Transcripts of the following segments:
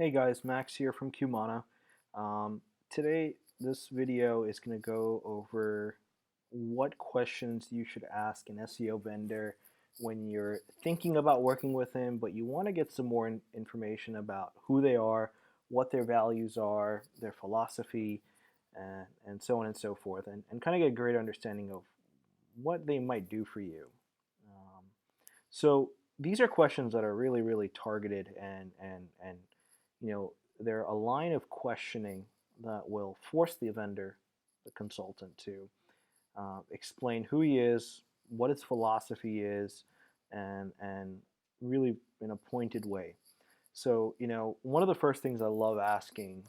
Hey guys, Max here from Cumana. Today, this video is going to go over what questions you should ask an SEO vendor when you're thinking about working with him, but you want to get some more information about who they are, what their values are, their philosophy, and so on and so forth, and kind of get a great understanding of what they might do for you. Um, so these are questions that are really, really targeted and you know, they're a line of questioning that will force the vendor, the consultant, to explain who he is, what his philosophy is, and really in a pointed way. So, one of the first things I love asking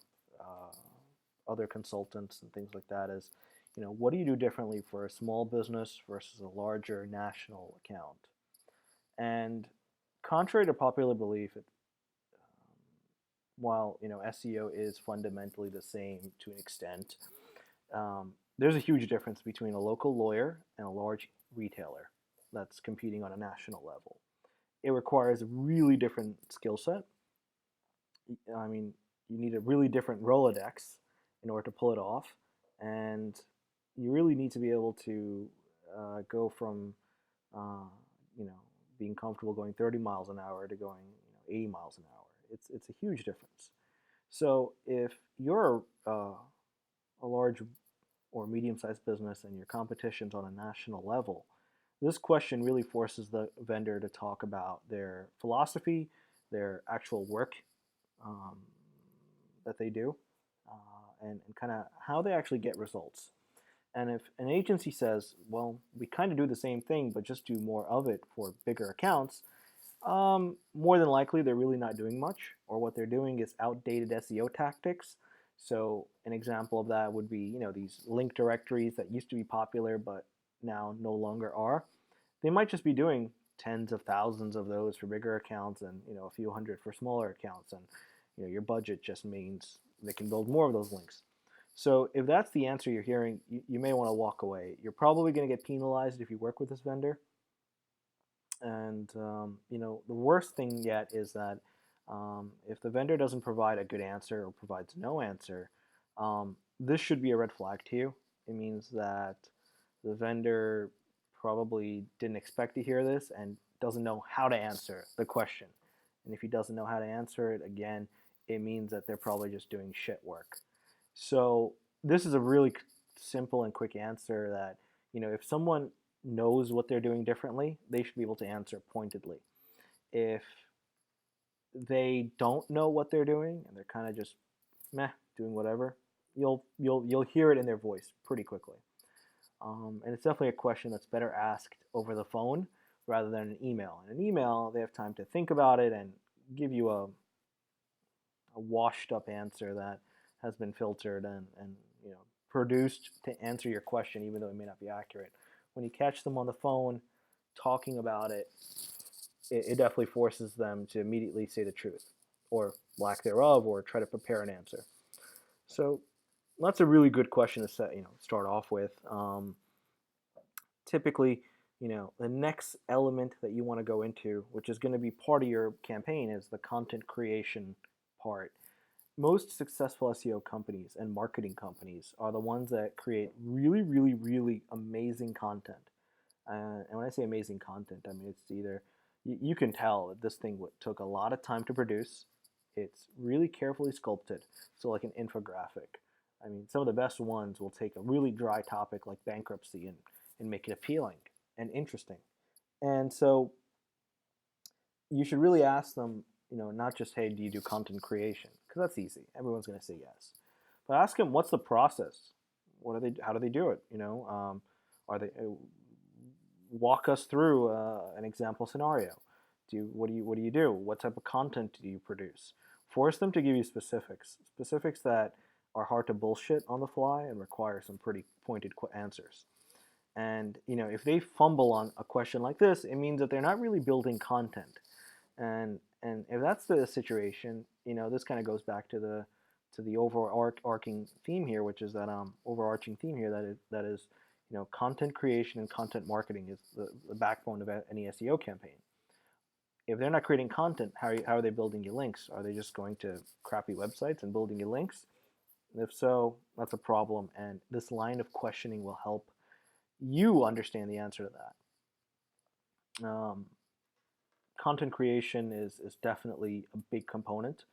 other consultants and things like that is, what do you do differently for a small business versus a larger national account? And contrary to popular belief, while SEO is fundamentally the same to an extent, there's a huge difference between a local lawyer and a large retailer that's competing on a national level. It requires a really different skill set. I mean, you need a really different Rolodex in order to pull it off, and you really need to be able to go from uh, you know being comfortable going 30 miles an hour to going 80 miles an hour. It's a huge difference. So if you're a large or medium-sized business and your competition's on a national level, this question really forces the vendor to talk about their philosophy, their actual work um, that they do, and kind of how they actually get results. And if an agency says, well, we kind of do the same thing, but just do more of it for bigger accounts, more than likely they're really not doing much, or what they're doing is outdated SEO tactics. So an example of that would be, these link directories that used to be popular but now no longer are. They might just be doing tens of thousands of those for bigger accounts and a few hundred for smaller accounts, and your budget just means they can build more of those links. So if that's the answer you're hearing, you may want to walk away. You're probably going to get penalized if you work with this vendor. And the worst thing yet is that if the vendor doesn't provide a good answer or provides no answer, this should be a red flag to you. It means that the vendor probably didn't expect to hear this and doesn't know how to answer the question. And if he doesn't know how to answer it, again, it means that they're probably just doing shit work. So this is a really simple and quick answer that, if someone knows what they're doing differently, they should be able to answer pointedly. If they don't know what they're doing and they're kind of just meh, doing whatever, you'll hear it in their voice pretty quickly. And it's definitely a question that's better asked over the phone rather than an email. In an email, they have time to think about it and give you a washed up answer that has been filtered and produced to answer your question, even though it may not be accurate. When you catch them on the phone talking about it, it definitely forces them to immediately say the truth or lack thereof, or try to prepare an answer. So that's a really good question to start off with. Typically, the next element that you want to go into, which is going to be part of your campaign, is the content creation part. Most successful SEO companies and marketing companies are the ones that create really, really, really amazing content. And when I say amazing content, I mean it's either you can tell that this thing took a lot of time to produce. It's really carefully sculpted, so like an infographic. I mean, some of the best ones will take a really dry topic like bankruptcy and make it appealing and interesting. And so you should really ask them, not just, hey, do you do content creation? Because that's easy. Everyone's going to say yes. But ask them, what's the process? What are they? How do they do it? Are they walk us through an example scenario? What do you do? What type of content do you produce? Force them to give you specifics that are hard to bullshit on the fly and require some pretty pointed answers. And if they fumble on a question like this, it means that they're not really building content. And if that's the situation, this kind of goes back to the overarching theme here, which is that overarching theme here that is content creation and content marketing is the backbone of any SEO campaign. If they're not creating content, how are they building you links? Are they just going to crappy websites and building you links? And if so, that's a problem. And this line of questioning will help you understand the answer to that. Content creation is definitely a big component.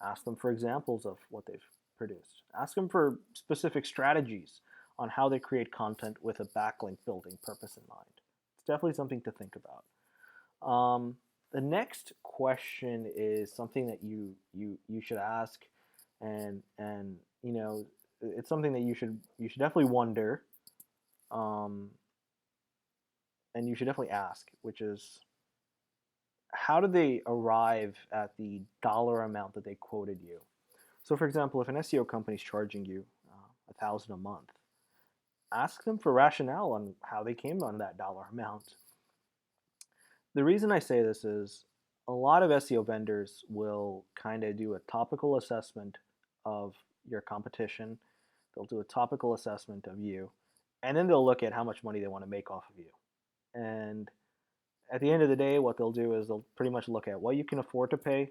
Ask them for examples of what they've produced. Ask them for specific strategies on how they create content with a backlink building purpose in mind. It's definitely something to think about. The next question is something that you should ask, and it's something that you should definitely wonder, um, and you should definitely ask, which is how did they arrive at the dollar amount that they quoted you? So, for example, if an SEO company is charging you 1,000 a month, ask them for rationale on how they came on that dollar amount. The reason I say this is a lot of SEO vendors will kind of do a topical assessment of your competition. They'll do a topical assessment of you, and then they'll look at how much money they want to make off of you. And at the end of the day, what they'll do is they'll pretty much look at what you can afford to pay,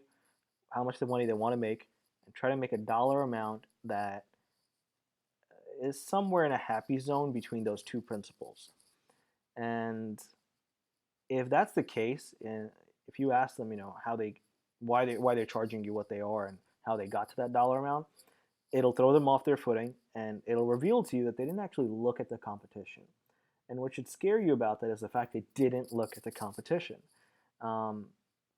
how much the money they want to make, and try to make a dollar amount that is somewhere in a happy zone between those two principles. And if that's the case, and if you ask them, how they, why they're charging you what they are and how they got to that dollar amount, it'll throw them off their footing, and it'll reveal to you that they didn't actually look at the competition. And what should scare you about that is the fact they didn't look at the competition. Um,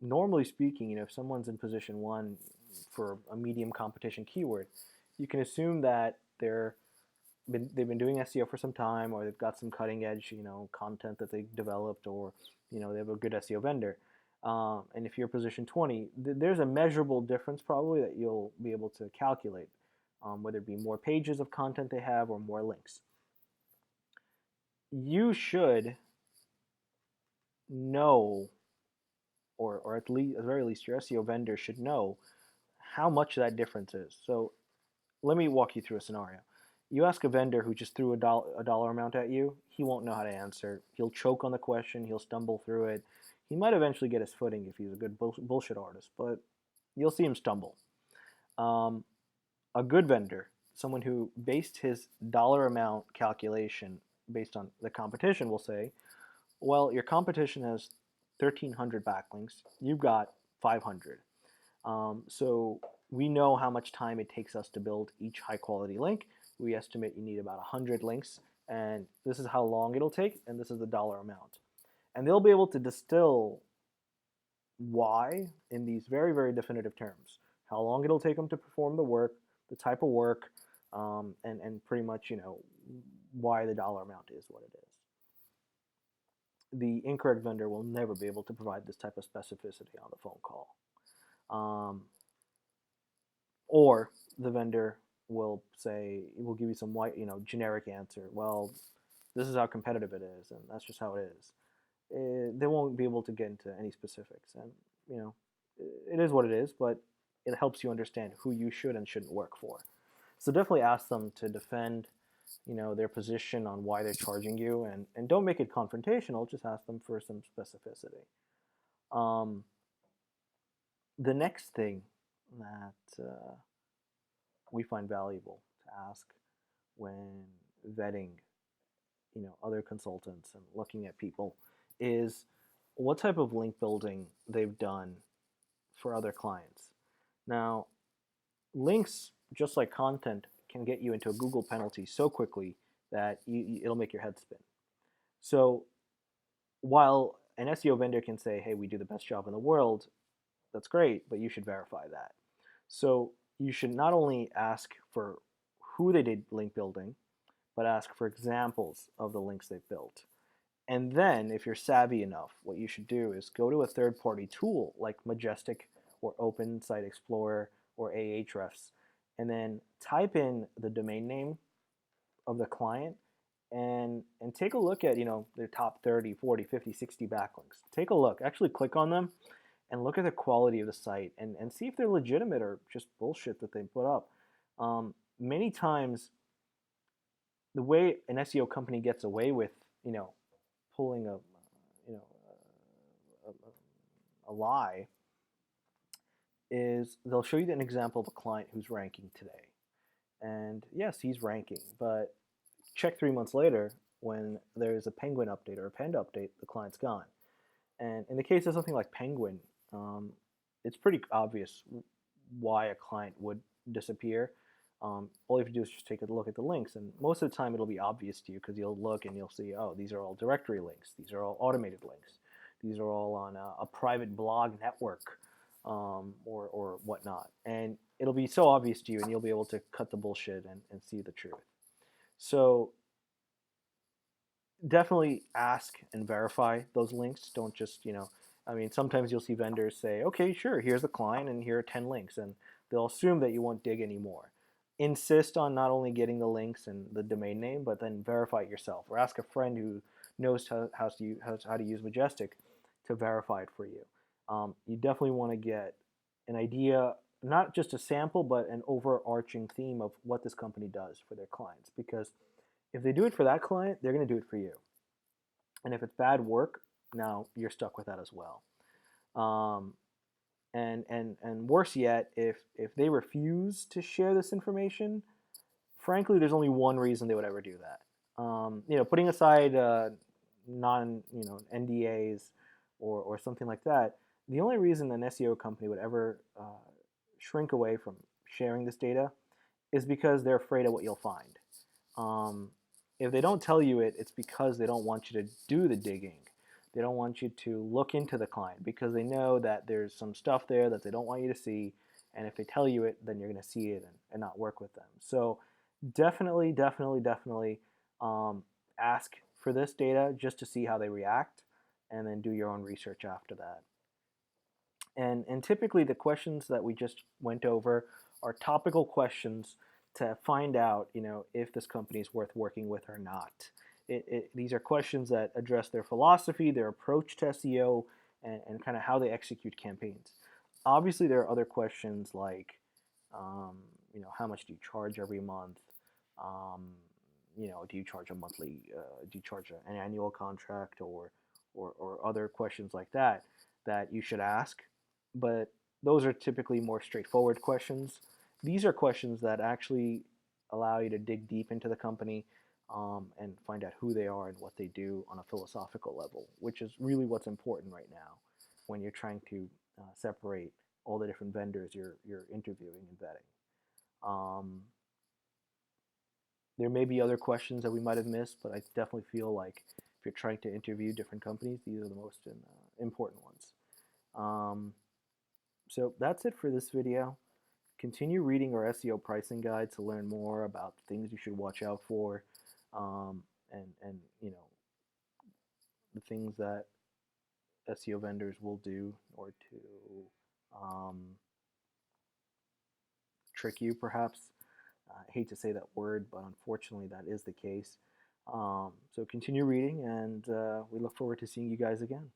Normally speaking, if someone's in position one for a medium competition keyword, you can assume that they've been doing SEO for some time, or they've got some cutting edge, content that they developed, or they have a good SEO vendor. And if you're position 20, there's a measurable difference probably that you'll be able to calculate, whether it be more pages of content they have or more links. You should know, or at least, at the very least, your SEO vendor should know how much that difference is. So let me walk you through a scenario. You ask a vendor who just threw a dollar amount at you, he won't know how to answer. He'll choke on the question, he'll stumble through it. He might eventually get his footing if he's a good bullshit artist, but you'll see him stumble. Um, a good vendor, someone who based his dollar amount calculation based on the competition, will say, well, your competition has 1,300 backlinks, you've got 500. So we know how much time it takes us to build each high quality link. We estimate you need about 100 links, and this is how long it'll take, and this is the dollar amount. And they'll be able to distill why in these very, very definitive terms. How long it'll take them to perform the work, the type of work, and pretty much, why the dollar amount is what it is. The incorrect vendor will never be able to provide this type of specificity on the phone call. Or the vendor will give you some generic answer. Well, this is how competitive it is, and that's just how it is. They won't be able to get into any specifics, and it is what it is. But it helps you understand who you should and shouldn't work for. So definitely ask them to defend, their position on why they're charging you, and don't make it confrontational. Just ask them for some specificity. The next thing that we find valuable to ask when vetting, other consultants and looking at people is what type of link building they've done for other clients. Now, links, just like content, can get you into a Google penalty so quickly that it'll make your head spin. So while an SEO vendor can say, hey, we do the best job in the world, that's great, but you should verify that. So you should not only ask for who they did link building, but ask for examples of the links they've built. And then, if you're savvy enough, what you should do is go to a third-party tool like Majestic or Open Site Explorer or Ahrefs, and then type in the domain name of the client and take a look at their top 30, 40, 50, 60 backlinks. Take a look. Actually click on them and look at the quality of the site and see if they're legitimate or just bullshit that they put up. Many times, the way an SEO company gets away with, pulling a a lie is they'll show you an example of a client who's ranking today. And yes, he's ranking, but check 3 months later when there's a Penguin update or a Panda update, the client's gone. And in the case of something like Penguin, it's pretty obvious why a client would disappear. All you have to do is just take a look at the links, and most of the time it'll be obvious to you because you'll look and you'll see, oh, these are all directory links, these are all automated links, these are all on a private blog network, or whatnot, and it'll be so obvious to you, and you'll be able to cut the bullshit and see the truth. So definitely ask and verify those links. Don't just, I mean, sometimes you'll see vendors say, okay, sure, here's the client and here are 10 links, and they'll assume that you won't dig anymore. Insist on not only getting the links and the domain name, but then verify it yourself, or ask a friend who knows how to use Majestic to verify it for you. You definitely want to get an idea, not just a sample, but an overarching theme of what this company does for their clients, because if they do it for that client, they're going to do it for you. And if it's bad work, now you're stuck with that as well. And worse yet, if they refuse to share this information, frankly, there's only one reason they would ever do that. Putting aside NDAs or something like that, the only reason an SEO company would ever shrink away from sharing this data is because they're afraid of what you'll find. If they don't tell you it, it's because they don't want you to do the digging. They don't want you to look into the client because they know that there's some stuff there that they don't want you to see. And if they tell you it, then you're going to see it and not work with them. So definitely ask for this data just to see how they react, and then do your own research after that. And typically the questions that we just went over are topical questions to find out, if this company is worth working with or not. These are questions that address their philosophy, their approach to SEO, and kind of how they execute campaigns. Obviously, there are other questions like, how much do you charge every month? Do you charge a monthly? Do you charge an annual contract, or other questions like that you should ask? But those are typically more straightforward questions. These are questions that actually allow you to dig deep into the company, and find out who they are and what they do on a philosophical level, which is really what's important right now when you're trying to separate all the different vendors you're interviewing and vetting. There may be other questions that we might have missed, but I definitely feel like if you're trying to interview different companies, these are the most important ones. So that's it for this video. Continue reading our SEO pricing guide to learn more about things you should watch out for, and the things that SEO vendors will do or to trick you, perhaps. I hate to say that word, but unfortunately that is the case. So continue reading, and we look forward to seeing you guys again.